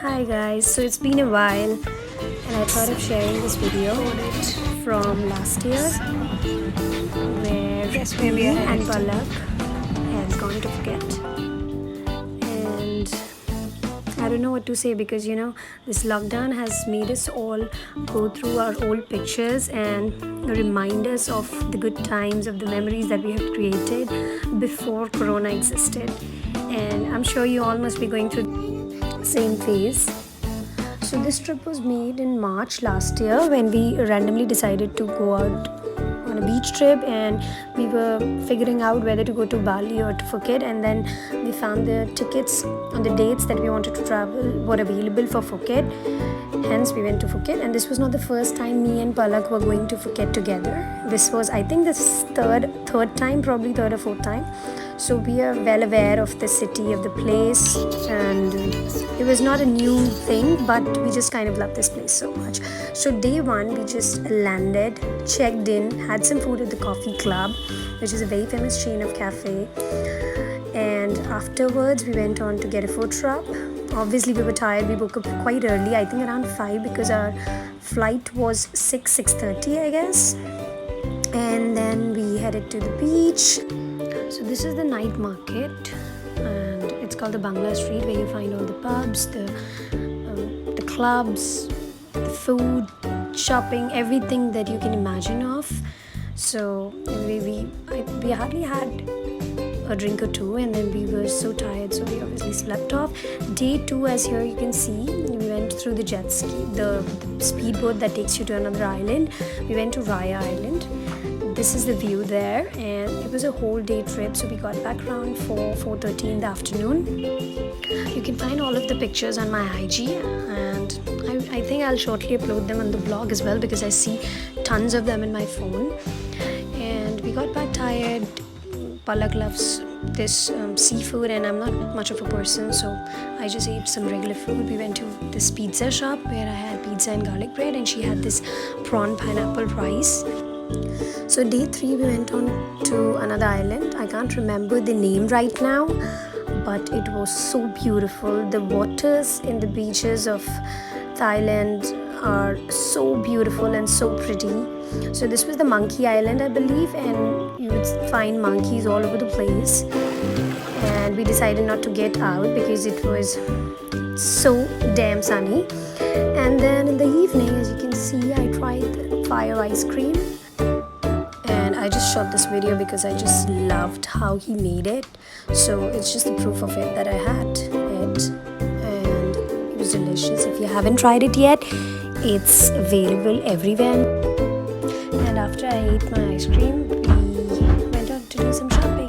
Hi guys, so it's been a while and I thought of sharing this video from last year where me and Palak has gone to Phuket, and I don't know what to say because this lockdown has made us all go through our old pictures and remind us of the good times, of the memories that we have created before Corona existed. And I'm sure you all must be going through same phase. So this trip was made in March last year when we randomly decided to go out on a beach trip, and we were figuring out whether to go to Bali or to Phuket, and then we found the tickets on the dates that we wanted to travel were available for Phuket. Hence we went to Phuket, and this was not the first time me and Palak were going to Phuket together. This was, I think, this third time, probably third or fourth time. So we are well aware of the city, of the place, and it was not a new thing, but we just kind of love this place so much. So day one, we just landed, checked in, had some food at the Coffee Club, which is a very famous chain of cafe, and afterwards we went on to get a food wrap. Obviously we were tired. We woke up quite early, I think around 5, because our flight was 6:30 I guess, and then we headed to the beach. So this is the night market, and it's called the Bangla Street, where you find all the pubs, the clubs, the food, shopping, everything that you can imagine of. So we hardly had a drink or two, and then we were so tired, so we obviously slept off. Day 2, as here you can see, we went through the jet ski, the speedboat that takes you to another island. We went to Raya Island. This is the view there, and it was a whole day trip, so we got back around 4:30 in the afternoon. You can find all of the pictures on my IG, and I think I'll shortly upload them on the blog as well, because I see tons of them in my phone. And we got back tired. Palak loves this seafood, and I'm not much of a person, so I just ate some regular food. We went to this pizza shop where I had pizza and garlic bread, and she had this prawn pineapple rice. So day 3, we went on to another island. I can't remember the name right now, but it was so beautiful. The waters in the beaches of Thailand are so beautiful and so pretty. So this was the Monkey Island, I believe, and you would find monkeys all over the place. And we decided not to get out because it was so damn sunny. And then in the evening, as you can see, I tried the fire ice cream. I just shot this video because I just loved how he made it. So it's just the proof of it that I had it, and it was delicious. If you haven't tried it yet, it's available everywhere. And after I ate my ice cream, we went on to do some shopping.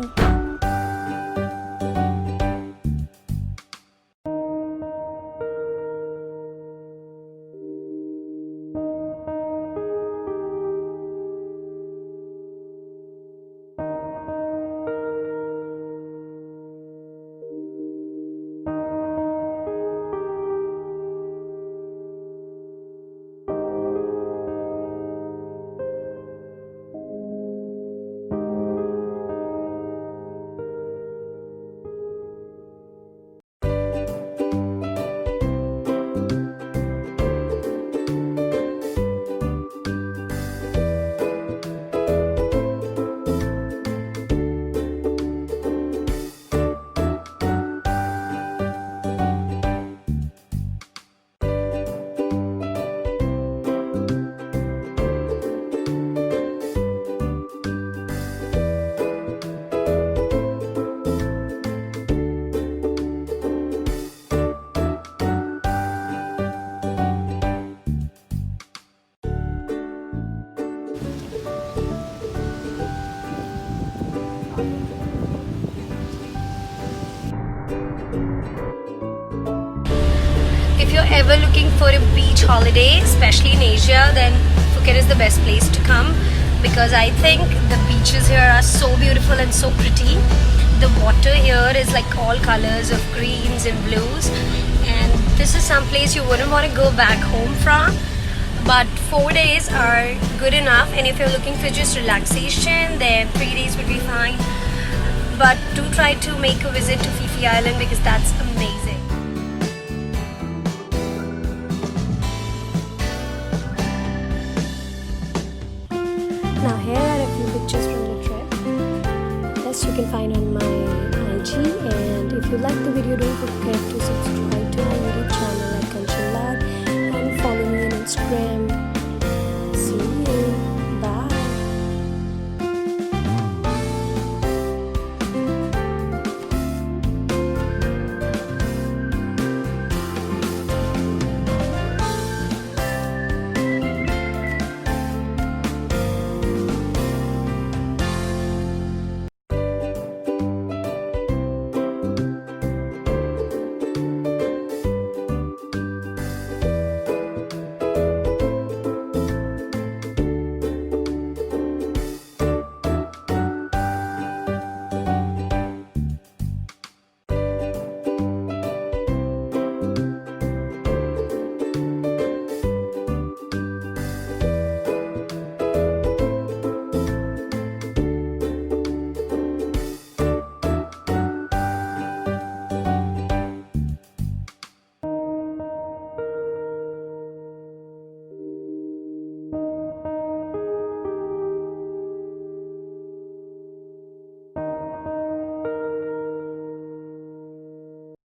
If you're ever looking for a beach holiday, especially in Asia, then Phuket is the best place to come, because I think the beaches here are so beautiful and so pretty. The water here is like all colors of greens and blues, and this is some place you wouldn't want to go back home from. But 4 days are good enough, and if you're looking for just relaxation, then 3 days would be fine. But do try to make a visit to Phi Phi Island, because that's amazing. Now here are a few pictures from the trip. This you can find on my IG, and if you like the video, don't forget